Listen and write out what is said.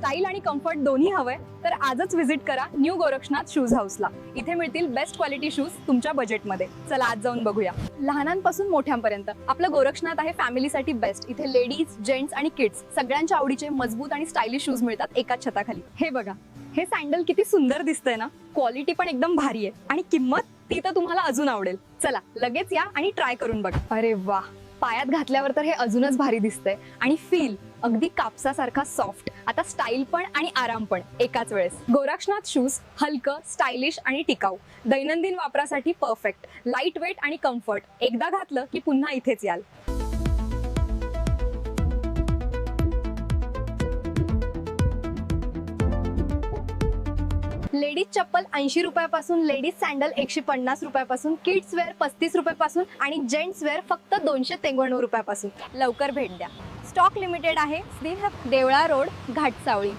Style आणि comfort दोन्ही हवंय तर आजच व्हिजिट करा न्यू गोरक्षनाथ शूज हाऊसला. इथे मिळतील बेस्ट क्वालिटी शूज तुमच्या बजेटमध्ये. चला आज जाऊन बघूया. लहानांपासून मोठ्यांपर्यंत आपलं गोरक्षनाथ आहे फॅमिलीसाठी बेस्ट. इथे लेडीज, जेंट्स आणि किड्स सगळ्यांच्या आवडीचे मजबूत आणि स्टायलिश शूज मिळतात एकाच छताखाली. हे बघा, हे सँडल किती सुंदर दिसतंय ना. क्वालिटी पण एकदम भारी आहे आणि किंमत ती तर तुम्हाला अजून आवडेल. चला लगेच या आणि ट्राय करून बघा. अरे वा, पायात घातल्यावर तर हे अजूनच भारी दिसतंय आणि फील अगदी कापसासारखा सॉफ्ट. आता स्टाईल पण आणि आराम पण एकाच वेळेस. गोरक्षनाथ शूज हलकं, स्टायलिश आणि टिकाऊ. दैनंदिन वापरासाठी परफेक्ट. लाईट वेट आणि कम्फर्ट. एकदा घातलं की पुन्हा इथेच याल. लेडीज चप्पल 80 रुपयापासून, लेडीज सँडल 150 रुपयापासून, किड्स वेअर 35 रुपयापासून आणि जेंट्स वेअर फक्त 293 रुपयापासून. लवकर भेट द्या. स्टॉक लिमिटेड आहे. देवळा रोड, घाटसावळी.